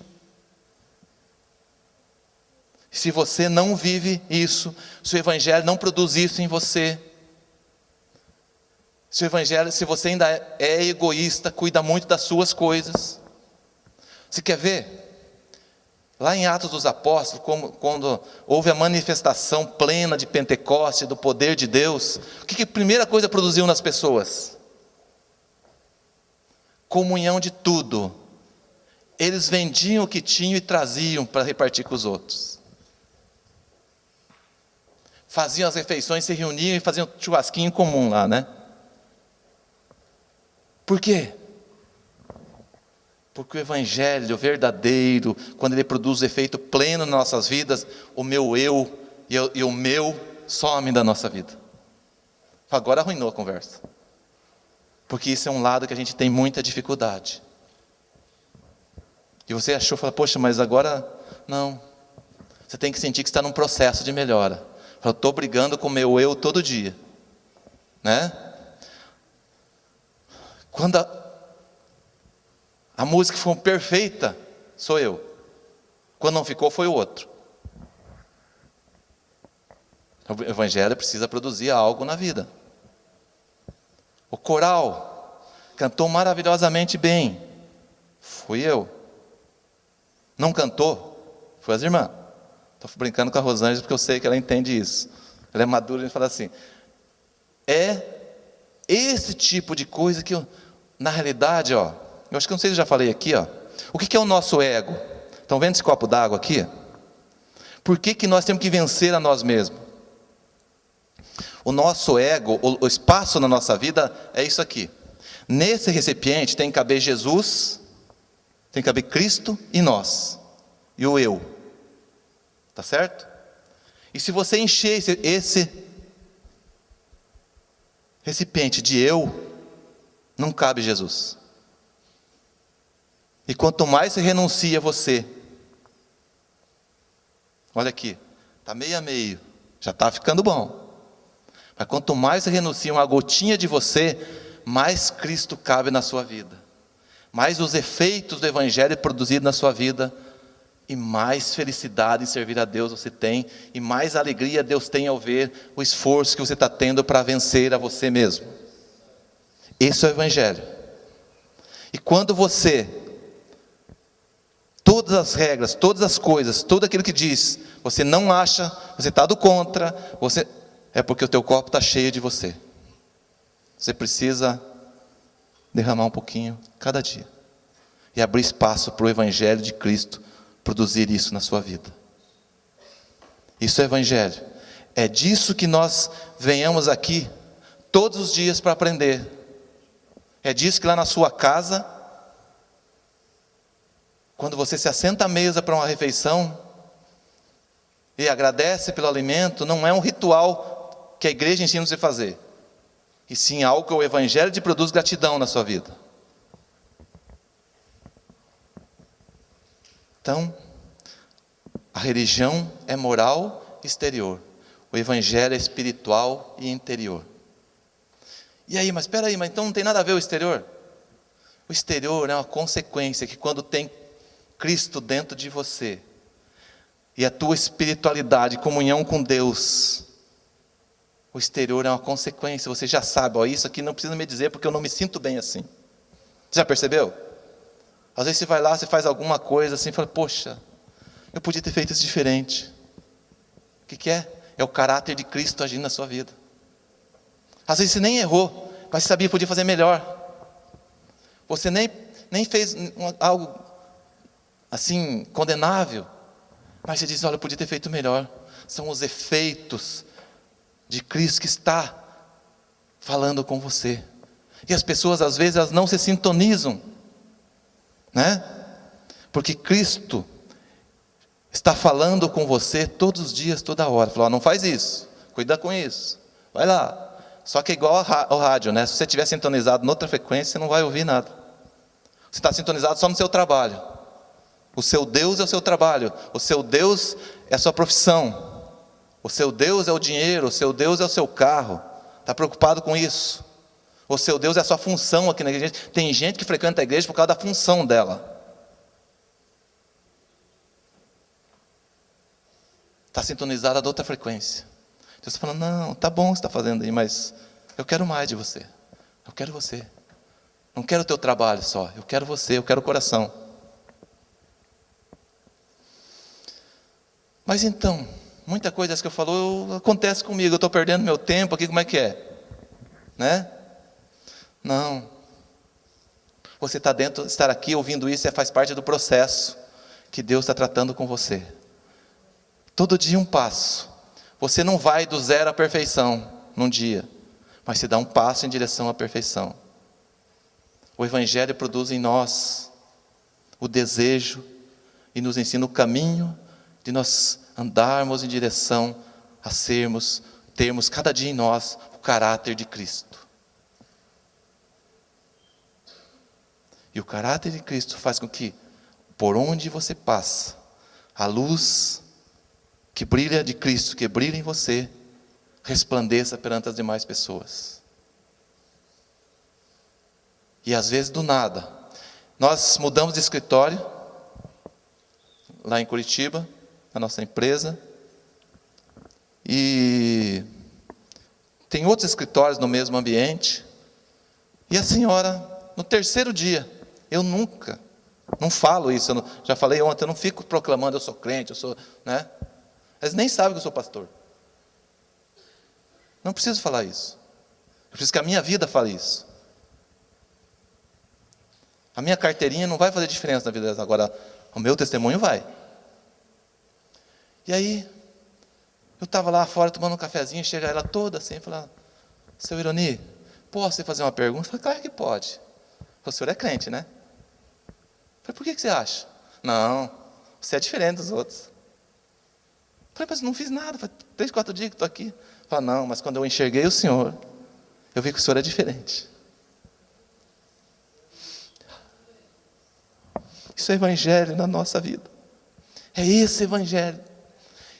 se você não vive isso, se o Evangelho não produz isso em você, se o Evangelho, se você ainda é egoísta, cuida muito das suas coisas. Você quer ver? Lá em Atos dos Apóstolos, quando houve a manifestação plena de Pentecostes, do poder de Deus, o que a primeira coisa produziu nas pessoas? Comunhão de tudo. Eles vendiam o que tinham e traziam para repartir com os outros. Faziam as refeições, se reuniam e faziam churrasquinho em comum lá, né? Por quê? Porque o Evangelho verdadeiro, quando ele produz efeito pleno nas nossas vidas, o meu eu e o meu some da nossa vida. Agora arruinou a conversa. Porque isso é um lado que a gente tem muita dificuldade. E você achou, fala, poxa, mas agora não. Você tem que sentir que está num processo de melhora. Eu estou brigando com o meu eu todo dia. Né? Quando a música foi perfeita, sou eu. Quando não ficou, foi o outro. O Evangelho precisa produzir algo na vida. O coral cantou maravilhosamente bem. Fui eu. Não cantou? Foi as irmãs. Estou brincando com a Rosângela porque eu sei que ela entende isso. Ela é madura e a gente fala assim. É esse tipo de coisa que, na realidade, eu acho que não sei se eu já falei aqui, o que é o nosso ego? Estão vendo esse copo d'água aqui? Por que nós temos que vencer a nós mesmos? O nosso ego, o espaço na nossa vida é isso aqui. Nesse recipiente tem que caber Jesus, tem que caber Cristo e nós. E o eu. Tá certo? E se você encher esse recipiente de eu, não cabe Jesus. E quanto mais você renuncia a você, olha aqui, está meio a meio, já está ficando bom. Mas quanto mais você renuncia uma gotinha de você, mais Cristo cabe na sua vida. Mais os efeitos do Evangelho produzidos na sua vida, e mais felicidade em servir a Deus você tem, e mais alegria Deus tem ao ver o esforço que você está tendo para vencer a você mesmo. Esse é o Evangelho. E quando você, todas as regras, todas as coisas, tudo aquilo que diz, você não acha, você está do contra, é porque o teu copo está cheio de você. Você precisa derramar um pouquinho cada dia. E abrir espaço para o Evangelho de Cristo produzir isso na sua vida. Isso é Evangelho. É disso que nós venhamos aqui todos os dias para aprender. É disso que lá na sua casa, quando você se assenta à mesa para uma refeição e agradece pelo alimento, não é um ritual que a igreja ensina você a fazer, e sim algo que o Evangelho te produz gratidão na sua vida. Então, a religião é moral exterior, o Evangelho é espiritual e interior. E aí, mas espera aí, mas então não tem nada a ver o exterior? O exterior é uma consequência que quando tem Cristo dentro de você, e a tua espiritualidade, comunhão com Deus, o exterior é uma consequência. Você já sabe, isso aqui não precisa me dizer porque eu não me sinto bem assim. Você já percebeu? Às vezes você vai lá, você faz alguma coisa assim, fala, poxa, eu podia ter feito isso diferente. O que é? É o caráter de Cristo agindo na sua vida. Às vezes você nem errou, mas você sabia que podia fazer melhor. Você nem fez algo assim, condenável, mas você diz, olha, eu podia ter feito melhor. São os efeitos de Cristo que está falando com você. E as pessoas, às vezes, elas não se sintonizam, né? Porque Cristo está falando com você todos os dias, toda hora. Falou, não faz isso, cuida com isso, vai lá. Só que é igual ao rádio, né? Se você estiver sintonizado noutra frequência, você não vai ouvir nada. Você está sintonizado só no seu trabalho. O seu Deus é o seu trabalho. O seu Deus é a sua profissão. O seu Deus é o dinheiro. O seu Deus é o seu carro. Está preocupado com isso? O seu Deus é a sua função aqui na igreja. Tem gente que frequenta a igreja por causa da função dela. Está sintonizada a outra frequência. Deus está falando, não, tá bom o que você está fazendo aí, mas eu quero mais de você. Eu quero você. Não quero o teu trabalho só. Eu quero você, eu quero o coração. Mas então, muita coisa que eu falo, acontece comigo. Eu estou perdendo meu tempo aqui, como é que é? Né? Não. Você está dentro, estar aqui ouvindo isso faz parte do processo que Deus está tratando com você. Todo dia um passo. Você não vai do zero à perfeição num dia, mas você dá um passo em direção à perfeição. O Evangelho produz em nós o desejo e nos ensina o caminho de nós andarmos em direção a termos cada dia em nós o caráter de Cristo. E o caráter de Cristo faz com que, por onde você passa, a luz que brilha de Cristo, que brilha em você, resplandeça perante as demais pessoas. E às vezes do nada, nós mudamos de escritório, lá em Curitiba, na nossa empresa, e tem outros escritórios no mesmo ambiente, e a senhora, no terceiro dia, eu nunca, não falo isso, já falei ontem, eu não fico proclamando, eu sou crente, eu sou, né? Eles nem sabem que eu sou pastor. Não preciso falar isso. Eu preciso que a minha vida fale isso. A minha carteirinha não vai fazer diferença na vida delas. Agora, o meu testemunho vai. E aí, eu estava lá fora tomando um cafezinho, chega ela toda assim, e fala, seu Ironi, posso te fazer uma pergunta? Eu falei, claro que pode. O senhor é crente, né? Eu falei, por que você acha? Não, você é diferente dos outros. Eu falei, mas não fiz nada, faz 3, 4 dias que estou aqui. Eu falei, não, mas quando eu enxerguei o senhor, eu vi que o senhor é diferente. Isso é evangelho na nossa vida. É esse evangelho.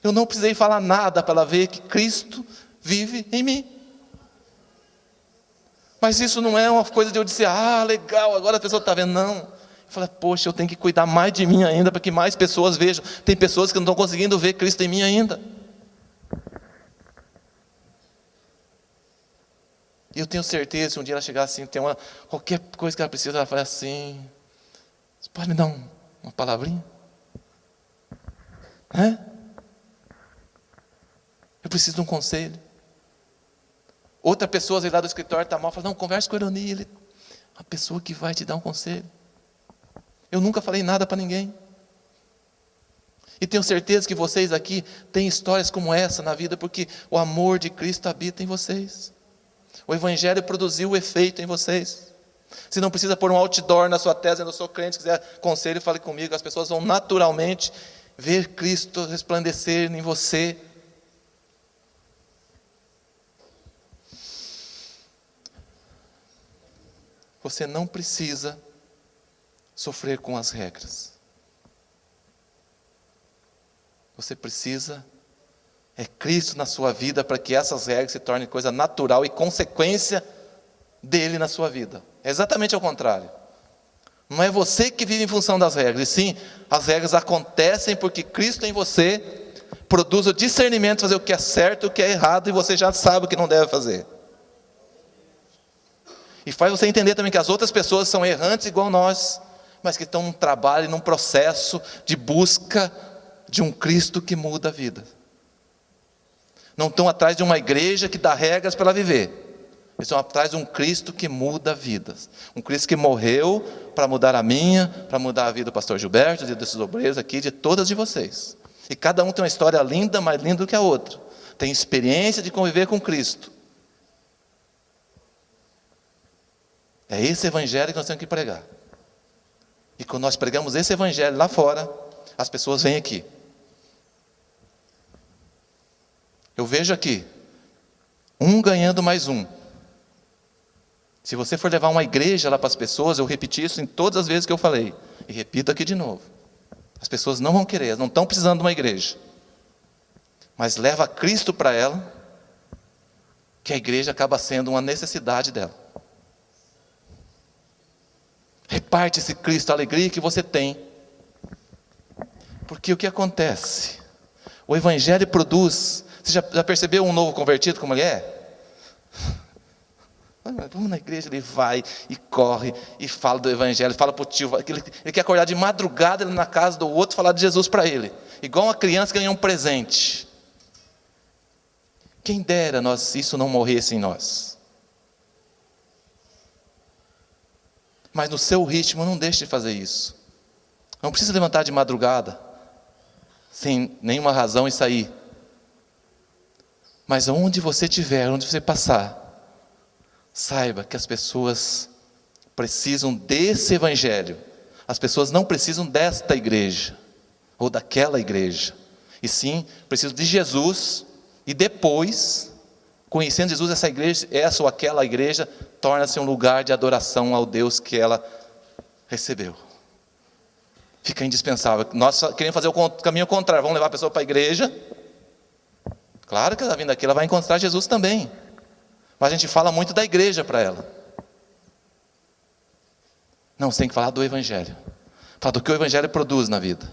Eu não precisei falar nada para ela ver que Cristo vive em mim. Mas isso não é uma coisa de eu dizer, legal, agora a pessoa está vendo. Não. Eu falei, poxa, eu tenho que cuidar mais de mim ainda, para que mais pessoas vejam. Tem pessoas que não estão conseguindo ver Cristo em mim ainda. E eu tenho certeza, se um dia ela chegar assim, tem qualquer coisa que ela precisa, ela fala assim, você pode me dar uma palavrinha? Eu preciso de um conselho. Outra pessoa, às vezes, lá do escritório está mal, fala, não, converse com o Ironi, ele é uma pessoa que vai te dar um conselho. Eu nunca falei nada para ninguém. E tenho certeza que vocês aqui têm histórias como essa na vida, porque o amor de Cristo habita em vocês. O Evangelho produziu o efeito em vocês. Você não precisa pôr um outdoor na sua tese, eu sou crente, se quiser conselho, fale comigo. As pessoas vão naturalmente ver Cristo resplandecer em você. Você não precisa sofrer com as regras. Você precisa Cristo na sua vida para que essas regras se tornem coisa natural e consequência dele na sua vida. É exatamente ao contrário. Não é você que vive em função das regras, e sim, as regras acontecem porque Cristo em você produz o discernimento de fazer o que é certo e o que é errado, e você já sabe o que não deve fazer. E faz você entender também que as outras pessoas são errantes igual nós, mas que estão num trabalho, num processo de busca de um Cristo que muda a vida. Não estão atrás de uma igreja que dá regras para ela viver. Eles estão atrás de um Cristo que muda vidas. Um Cristo que morreu para mudar a minha, para mudar a vida do pastor Gilberto, desses obreiros aqui, de todas de vocês. E cada um tem uma história linda, mais linda do que a outra. Tem experiência de conviver com Cristo. É esse evangelho que nós temos que pregar. E quando nós pregamos esse evangelho lá fora, as pessoas vêm aqui. Eu vejo aqui, um ganhando mais um. Se você for levar uma igreja lá para as pessoas, eu repeti isso em todas as vezes que eu falei, e repito aqui de novo. As pessoas não vão querer, elas não estão precisando de uma igreja. Mas leva Cristo para ela, que a igreja acaba sendo uma necessidade dela. Reparte esse Cristo, a alegria que você tem. Porque o que acontece? O Evangelho produz. Você já percebeu um novo convertido como ele é? Vamos na igreja, ele vai e corre e fala do Evangelho, fala para o tio, ele quer acordar de madrugada, ele na casa do outro, falar de Jesus para ele, igual uma criança que ganha um presente. Quem dera isso não morresse em nós. Mas no seu ritmo, não deixe de fazer isso. Não precisa levantar de madrugada, sem nenhuma razão e sair. Mas onde você estiver, onde você passar, saiba que as pessoas precisam desse Evangelho. As pessoas não precisam desta igreja, ou daquela igreja. E sim, precisam de Jesus. E depois, conhecendo Jesus, essa igreja, essa ou aquela igreja, torna-se um lugar de adoração ao Deus que ela recebeu. Fica indispensável. Nós queremos fazer o caminho contrário. Vamos levar a pessoa para a igreja. Claro que ela vindo aqui, ela vai encontrar Jesus também. Mas a gente fala muito da igreja para ela. Não, você tem que falar do Evangelho. Falar do que o Evangelho produz na vida.